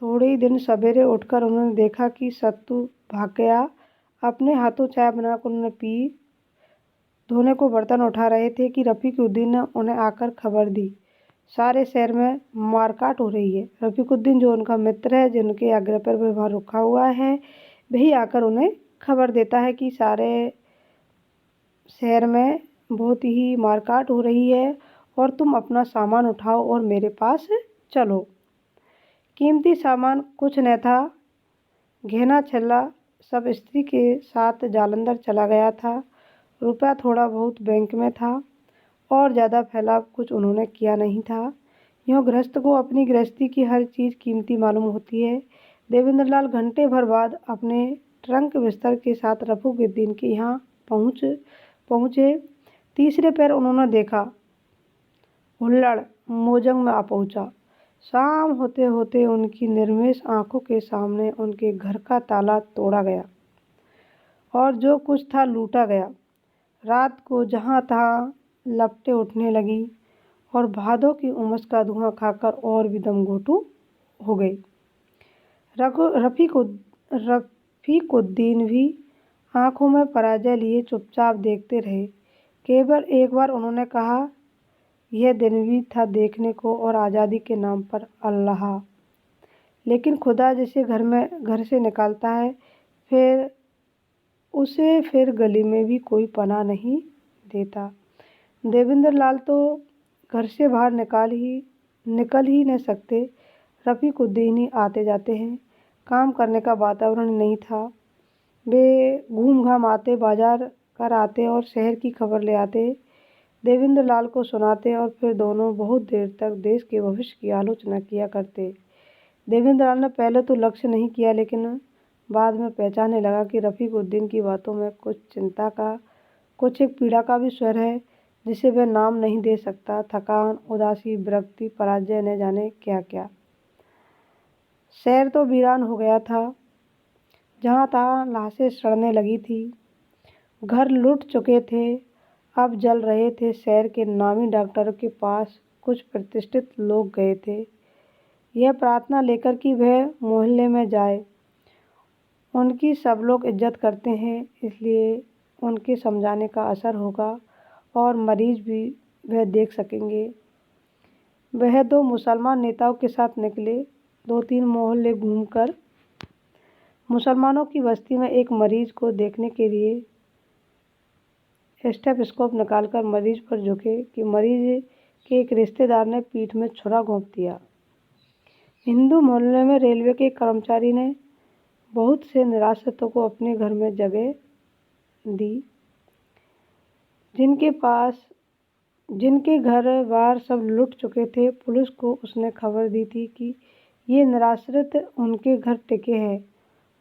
थोड़े ही दिन सवेरे उठकर उन्होंने देखा कि सत्तू भाग गया। अपने हाथों चाय बनाकर उन्होंने पी। धोने को बर्तन उठा रहे थे कि रफ़ीकुद्दीन ने उन्हें आकर खबर दी, सारे शहर में मारकाट हो रही है। रफ़ीकुद्दीन जो उनका मित्र है, जिनके आग्रह पर वह वहाँ रुका हुआ है, वही आकर उन्हें खबर देता है कि सारे शहर में बहुत ही मारकाट हो रही है और तुम अपना सामान उठाओ और मेरे पास चलो। कीमती सामान कुछ न था, गहना छल्ला सब स्त्री के साथ जालंधर चला गया था। रुपया थोड़ा बहुत बैंक में था और ज़्यादा फैलाव कुछ उन्होंने किया नहीं था। यूँ गृहस्थ को अपनी गृहस्थी की हर चीज़ कीमती मालूम होती है। देवेंद्रलाल घंटे भर बाद अपने ट्रंक बिस्तर के साथ रफ़ीकुद्दीन के यहाँ पहुँचे। तीसरे पैर उन्होंने देखा हुल्लड़ मोजंग में आ पहुँचा। शाम होते होते उनकी निर्मेश आंखों के सामने उनके घर का ताला तोड़ा गया और जो कुछ था लूटा गया। रात को जहाँ तहाँ लपटें उठने लगी और भादों की उमस का धुआं खाकर और भी दम घोटू हो गई। रफ़ीकुद्दीन भी आंखों में पराजय लिए चुपचाप देखते रहे। केवल एक बार उन्होंने कहा, यह दिन भी था देखने को और आज़ादी के नाम पर अल्लाह। लेकिन खुदा जिसे घर से निकालता है, उसे फिर गली में भी कोई पनाह नहीं देता। देवेंद्रलाल तो घर से बाहर निकल ही न सकते। रफ़ीकुद्दीन ही आते जाते हैं। काम करने का वातावरण नहीं था। वे घूम घाम आते, बाजार कर आते और शहर की खबर ले आते, देवेंद्रलाल को सुनाते और फिर दोनों बहुत देर तक देश के भविष्य की आलोचना किया करते। देवेंद्रलाल ने पहले तो लक्ष्य नहीं किया, लेकिन बाद में पहचानने लगा कि रफ़ीकुद्दीन की बातों में कुछ चिंता का, कुछ एक पीड़ा का भी स्वर है, जिसे वह नाम नहीं दे सकता। थकान, उदासी, विरक्ति, पराजय, न जाने क्या क्या। शहर तो वीरान हो गया था, जहाँ तहाँ लाशें सड़ने लगी थी। घर लुट चुके थे, अब जल रहे थे। शहर के नामी डॉक्टरों के पास कुछ प्रतिष्ठित लोग गए थे, यह प्रार्थना लेकर कि वह मोहल्ले में जाए। उनकी सब लोग इज्जत करते हैं, इसलिए उनके समझाने का असर होगा और मरीज भी वह देख सकेंगे। वह दो मुसलमान नेताओं के साथ निकले। 2-3 मोहल्ले घूमकर मुसलमानों की बस्ती में एक मरीज को देखने के लिए स्टेथोस्कोप निकालकर मरीज पर झुके कि मरीज के एक रिश्तेदार ने पीठ में छुरा घोंप दिया। हिंदू मोहल्ले में रेलवे के कर्मचारी ने बहुत से निराश्रितों को अपने घर में जगह दी, जिनके घर बार सब लुट चुके थे। पुलिस को उसने खबर दी थी कि ये निराश्रित उनके घर टिके हैं,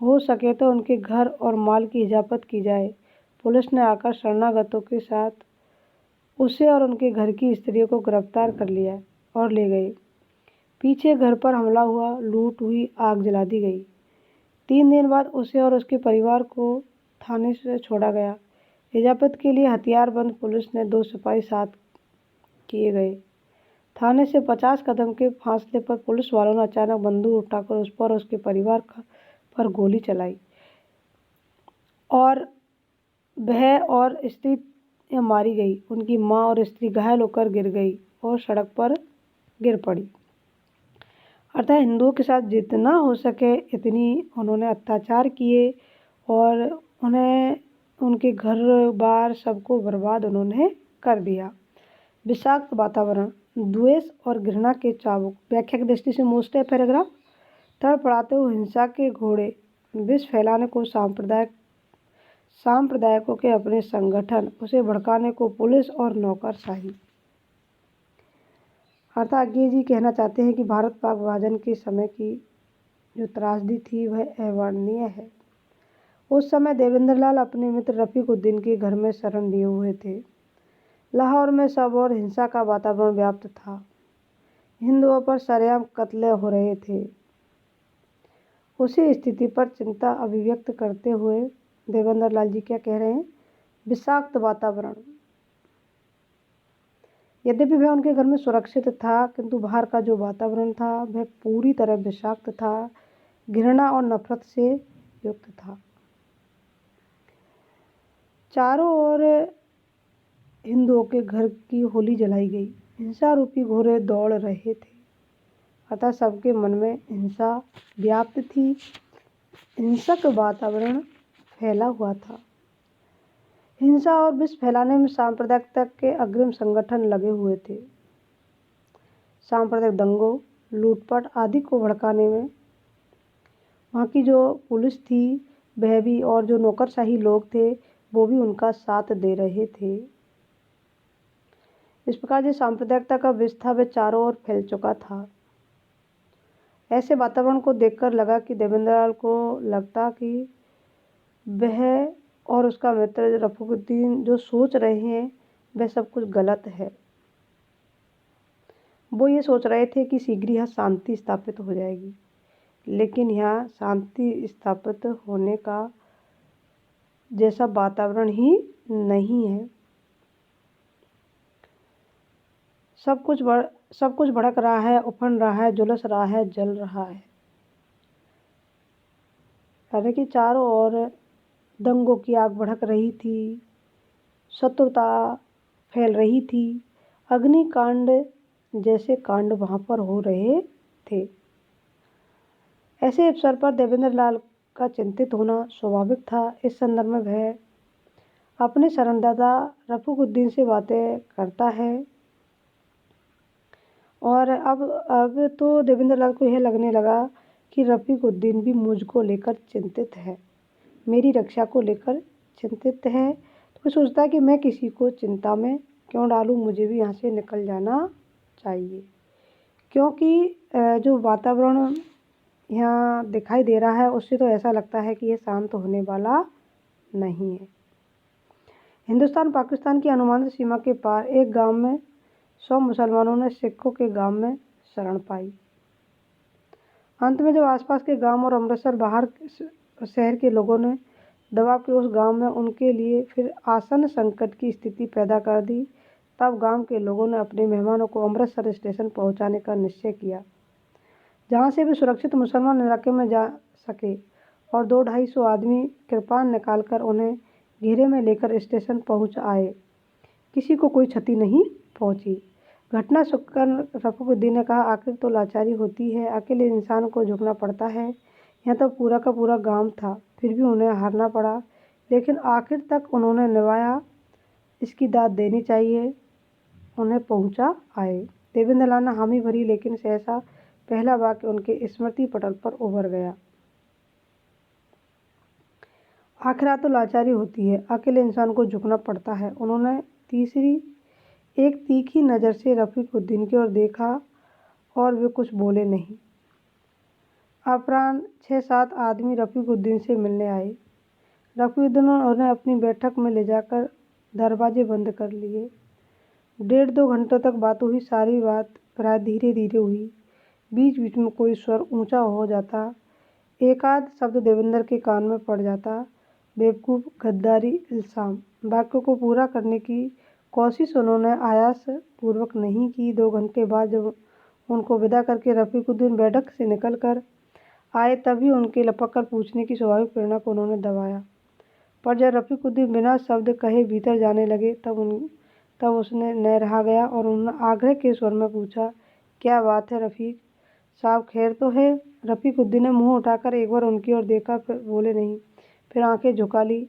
हो सके तो उनके घर और माल की हिफाजत की जाए। पुलिस ने आकर शरणागतों के साथ उसे और उनके घर की स्त्रियों को गिरफ्तार कर लिया और ले गए। पीछे घर पर हमला हुआ, लूट हुई, आग जला दी गई। 3 दिन बाद उसे और उसके परिवार को थाने से छोड़ा गया। हिफाजत के लिए हथियारबंद पुलिस ने 2 सिपाही साथ किए गए। थाने से 50 कदम के फासले पर पुलिस वालों ने अचानक बंदूक उठाकर उस पर और उसके परिवार पर गोली चलाई और वह और स्त्री मारी गई। उनकी माँ और स्त्री घायल होकर गिर गई और सड़क पर गिर पड़ी। अर्थात हिंदुओं के साथ जितना हो सके इतनी उन्होंने अत्याचार किए और उन्हें उनके घर बार सबको बर्बाद उन्होंने कर दिया। विषाक्त वातावरण, द्वेष और घृणा के चाबुक। व्याख्या की दृष्टि से मोस्ट है पैराग्राफ। तड़फड़ाते हुए हिंसा के घोड़े, विष फैलाने को सांप्रदायिकों के अपने संगठन, उसे भड़काने को पुलिस और नौकरशाही। अर्थात आगे जी कहना चाहते हैं कि भारत पाक विभाजन के समय की जो त्रासदी थी वह अवर्णनीय है। उस समय देवेंद्रलाल अपने मित्र रफ़ीकुद्दीन के घर में शरण लिए हुए थे। लाहौर में सब और हिंसा का वातावरण व्याप्त था। हिंदुओं पर सरेआम कत्ले हो रहे थे। उसी स्थिति पर चिंता अभिव्यक्त करते हुए देवेंद्रलाल जी क्या कह रहे हैं, विषाक्त वातावरण। यद्यपि वह उनके घर में सुरक्षित था, किंतु बाहर का जो वातावरण था वह पूरी तरह विषाक्त था, घृणा और नफरत से युक्त था। चारों ओर हिंदुओं के घर की होली जलाई गई। हिंसा रूपी घोड़े दौड़ रहे थे, अतः सबके मन में हिंसा व्याप्त थी। हिंसक वातावरण फैला हुआ था। हिंसा और विष फैलाने में सांप्रदायिकता के अग्रिम संगठन लगे हुए थे। सांप्रदायिक दंगों, लूटपाट आदि को भड़काने में वहाँ की जो पुलिस थी वह भी, और जो नौकरशाही लोग थे वो भी उनका साथ दे रहे थे। इस प्रकार जो सांप्रदायिकता का विष था वह चारों ओर फैल चुका था। ऐसे वातावरण को देखकर लगा कि देवेंद्रलाल को लगता कि वह और उसका मित्र रफीकुद्दीन जो सोच रहे हैं वह सब कुछ गलत है। वो ये सोच रहे थे कि शीघ्र यहाँ शांति स्थापित हो जाएगी, लेकिन यहाँ शांति स्थापित होने का जैसा वातावरण ही नहीं है। सब कुछ भड़क रहा है, उफन रहा है, झुलस रहा है, जल रहा है। यानी कि चारों ओर दंगों की आग भड़क रही थी, शत्रुता फैल रही थी, अग्निकांड जैसे कांड वहाँ पर हो रहे थे। ऐसे अवसर पर देवेंद्रलाल का चिंतित होना स्वाभाविक था। इस संदर्भ में वह अपने शरणदादा रफीकुद्दीन से बातें करता है, और अब तो देवेंद्रलाल को यह लगने लगा कि रफीकुद्दीन भी मुझको लेकर चिंतित है, मेरी रक्षा को लेकर चिंतित है। तो वो सोचता है कि मैं किसी को चिंता में क्यों डालूं, मुझे भी यहाँ से निकल जाना चाहिए, क्योंकि जो वातावरण यहाँ दिखाई दे रहा है उससे तो ऐसा लगता है कि ये शांत होने वाला नहीं है। हिंदुस्तान पाकिस्तान की अनुमानित सीमा के पार एक गांव में 100 मुसलमानों ने सिखों के गांव में शरण पाई। अंत में जब आसपास के गांव और अमृतसर बाहर शहर के लोगों ने दबा के उस गांव में उनके लिए फिर आसन संकट की स्थिति पैदा कर दी, तब गांव के लोगों ने अपने मेहमानों को अमृतसर स्टेशन पहुंचाने का निश्चय किया, जहां से भी सुरक्षित मुसलमान इलाके में जा सके, और 200-250 आदमी कृपाण निकालकर उन्हें घेरे में लेकर स्टेशन पहुंच आए। किसी को कोई क्षति नहीं पहुंची। घटना सुनकर रफीकुद्दीन ने कहा, आखिर तो लाचारी होती है, अकेले इंसान को झुकना पड़ता है। यहाँ तो पूरा का पूरा गांव था, फिर भी उन्हें हारना पड़ा, लेकिन आखिर तक उन्होंने निभाया। इसकी दाद देनी चाहिए। उन्हें पहुंचा आए। देवेंद्रलाल ने हामी भरी, लेकिन सहसा पहला वाक्य उनके स्मृति पटल पर उभर गया। आखिर तो लाचारी होती है, अकेले इंसान को झुकना पड़ता है। उन्होंने एक तीखी नज़र से रफीकुद्दीन की ओर देखा और वे कुछ बोले नहीं। अपराह्न 6-7 आदमी रफीकुद्दीन से मिलने आए। रफीकुद्दीन ने उन्हें अपनी बैठक में ले जाकर दरवाजे बंद कर लिए। 1.5-2 घंटों तक बात हुई। सारी बात प्राय धीरे धीरे हुई। बीच बीच में कोई स्वर ऊंचा हो जाता, एक आध शब्द देवेंद्र के कान में पड़ जाता। बेवकूफ़, गद्दारी, इल्ज़ाम। वाक्य को पूरा करने की कोशिश उन्होंने आयास पूर्वक नहीं की। 2 घंटे बाद जब उनको विदा करके रफीकुद्दीन बैठक से निकल कर आए, तभी उनके लपक कर पूछने की स्वाभाविक प्रेरणा को उन्होंने दबाया। पर जब रफीकुद्दीन बिना शब्द कहे भीतर जाने लगे, तब उसने न रहा गया और उन्होंने आग्रह के स्वर में पूछा, क्या बात है रफ़ीक साहब, खैर तो है? रफीकुद्दीन ने मुँह उठाकर एक बार उनकी ओर देखा, फिर बोले नहीं, फिर आंखें झुका ली।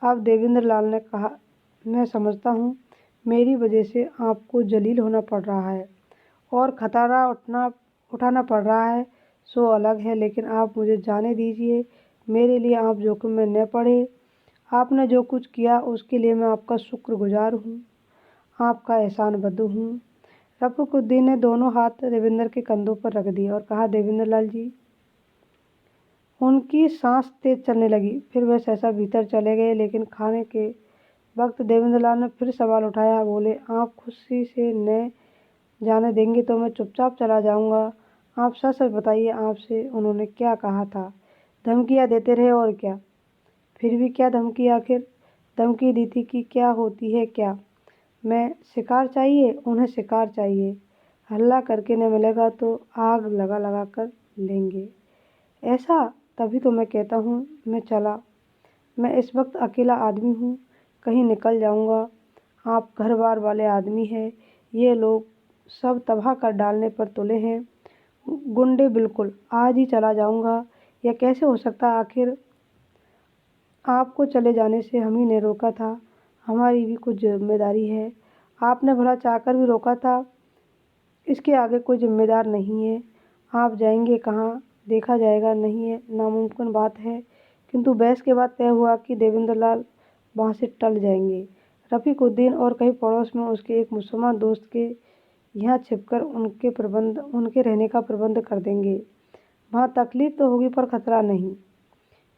अब देवेंद्रलाल ने कहा, मैं समझता हूँ मेरी वजह से आपको जलील होना पड़ रहा है और खतरा उठाना पड़ रहा है, सो अलग है, लेकिन आप मुझे जाने दीजिए। मेरे लिए आप जोखिम में न पड़े। आपने जो कुछ किया उसके लिए मैं आपका शुक्रगुजार हूँ, आपका एहसानबद्ध हूँ। रफीकुद्दीन ने दोनों हाथ देवेंद्र के कंधों पर रख दिए और कहा, देवेंद्रलाल जी। उनकी सांस तेज चलने लगी। फिर वह सहसा भीतर चले गए, लेकिन खाने के वक्त देवेंद्रलाल ने फिर सवाल उठाया। बोले, आप खुशी से न जाने देंगे तो मैं चुपचाप चला जाऊंगा। आप सच सच बताइए, आपसे उन्होंने क्या कहा था? धमकियाँ देते रहे और क्या? फिर भी क्या धमकी? आखिर धमकी दी थी कि क्या होती है क्या? मैं शिकार चाहिए, उन्हें शिकार चाहिए। हल्ला करके न मिलेगा तो आग लगा लगा कर लेंगे। ऐसा तभी तो मैं कहता हूँ मैं चला। मैं इस वक्त अकेला आदमी हूँ, कहीं निकल जाऊँगा। आप घर बार वाले आदमी हैं, ये लोग सब तबाह कर डालने पर तुले हैं। गुंडे बिल्कुल, आज ही चला जाऊँगा। यह कैसे हो सकता? आखिर आपको चले जाने से हम ही ने रोका था, हमारी भी कुछ जिम्मेदारी है। आपने भला चाहकर भी रोका था, इसके आगे कोई जिम्मेदार नहीं है। आप जाएंगे कहाँ देखा जाएगा, नहीं है, नामुमकिन बात है। किंतु बहस के बाद तय हुआ कि देवेंद्र लाल वहाँ से टल जाएंगे। रफ़ीकुद्दीन और कहीं पड़ोस में उसके एक मुसलमान दोस्त के यहाँ छिपकर उनके रहने का प्रबंध कर देंगे। वहाँ तकलीफ तो होगी पर खतरा नहीं,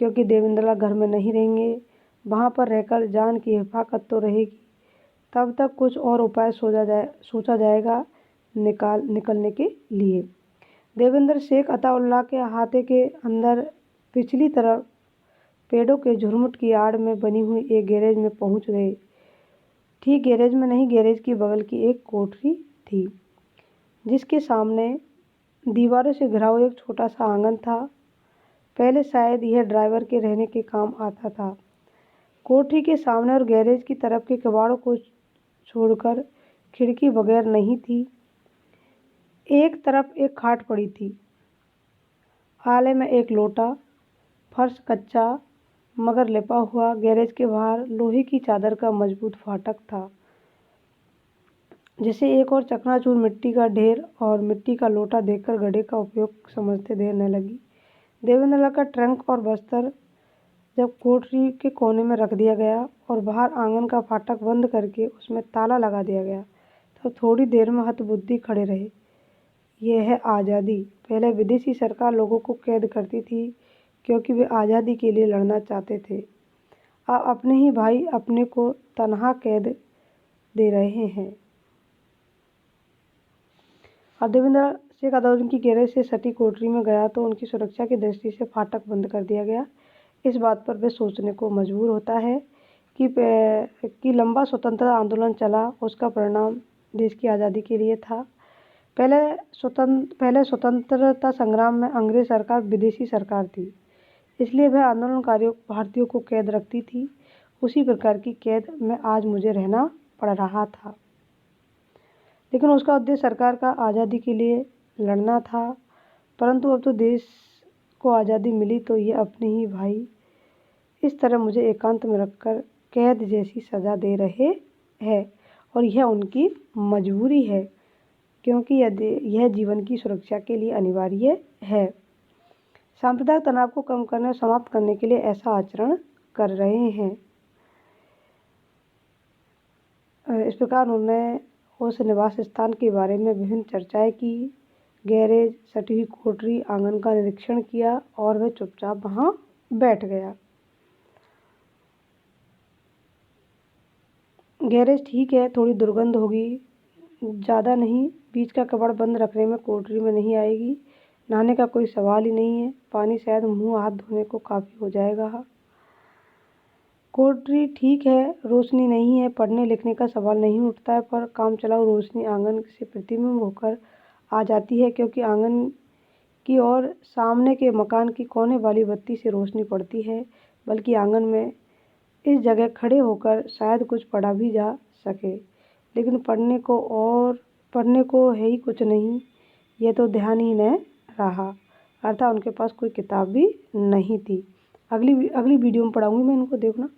क्योंकि देवेंद्र लाल घर में नहीं रहेंगे। वहाँ पर रहकर जान की हिफाजत तो रहेगी। तब तक कुछ और उपाय सोचा जाएगा निकलने के लिए। देवेंद्र शेख अताउल्लाह के अहाते के अंदर पिछली तरफ पेड़ों के झुरमुट की आड़ में बनी हुई एक गैरेज में पहुंच गए। ठीक गैरेज में नहीं, गैरेज की बगल की एक कोठरी थी, जिसके सामने दीवारों से घिरा हुआ एक छोटा सा आंगन था। पहले शायद यह ड्राइवर के रहने के काम आता था। कोठरी के सामने और गैरेज की तरफ के कबाड़ों को छोड़कर खिड़की बगैर नहीं थी। एक तरफ एक खाट पड़ी थी, आले में एक लोटा, फर्श कच्चा मगर लिपा हुआ। गैरेज के बाहर लोहे की चादर का मजबूत फाटक था, जिसे एक और चकनाचूर मिट्टी का ढेर और मिट्टी का लोटा देखकर गड्ढे का उपयोग समझते देर न लगी। देवेंद्र लाल का ट्रंक और बस्तर जब कोठरी के कोने में रख दिया गया और बाहर आंगन का फाटक बंद करके उसमें ताला लगा दिया गया, तो थोड़ी देर में हतबुद्धि खड़े रहे। यह है आज़ादी। पहले विदेशी सरकार लोगों को कैद करती थी क्योंकि वे आज़ादी के लिए लड़ना चाहते थे। अब अपने ही भाई अपने को तनहा कैद दे रहे हैं। और देवेंद्र शेख अताउल्लाह की गैरेज से सटी कोठरी में गया तो उनकी सुरक्षा की दृष्टि से फाटक बंद कर दिया गया। इस बात पर वे सोचने को मजबूर होता है कि लंबा स्वतंत्रता आंदोलन चला, उसका परिणाम देश की आज़ादी के लिए था। पहले स्वतंत्रता संग्राम में अंग्रेज सरकार विदेशी सरकार थी, इसलिए वह आंदोलनकारियों भारतीयों को कैद रखती थी। उसी प्रकार की कैद में आज मुझे रहना पड़ रहा था, लेकिन उसका उद्देश्य सरकार का आज़ादी के लिए लड़ना था। परंतु अब तो देश को आज़ादी मिली तो ये अपने ही भाई इस तरह मुझे एकांत में रखकर कैद जैसी सज़ा दे रहे हैं, और यह उनकी मजबूरी है, क्योंकि यह जीवन की सुरक्षा के लिए अनिवार्य है। सांप्रदायिक तनाव को कम करने और समाप्त करने के लिए ऐसा आचरण कर रहे हैं। इस प्रकार उन्होंने उस निवास स्थान के बारे में विभिन्न चर्चाएं की। गैरेज, सटी हुई कोठरी, आंगन का निरीक्षण किया और वह चुपचाप वहां बैठ गया। गैरेज ठीक है, थोड़ी दुर्गंध होगी, ज़्यादा नहीं। बीच का कबाड़ बंद रखने में कोठरी में नहीं आएगी। नहाने का कोई सवाल ही नहीं है, पानी शायद मुंह हाथ धोने को काफ़ी हो जाएगा। कोठरी ठीक है, रोशनी नहीं है, पढ़ने लिखने का सवाल नहीं उठता है, पर काम चलाऊ रोशनी आंगन से प्रतिबिंब होकर आ जाती है, क्योंकि आंगन की और सामने के मकान की कोने वाली बत्ती से रोशनी पड़ती है। बल्कि आंगन में इस जगह खड़े होकर शायद कुछ पढ़ा भी जा सके, लेकिन पढ़ने को है ही कुछ नहीं। यह तो ध्यान ही न रहा, अर्थात उनके पास कोई किताब भी नहीं थी। अगली वीडियो में पढ़ाऊँगी मैं इनको, देखना।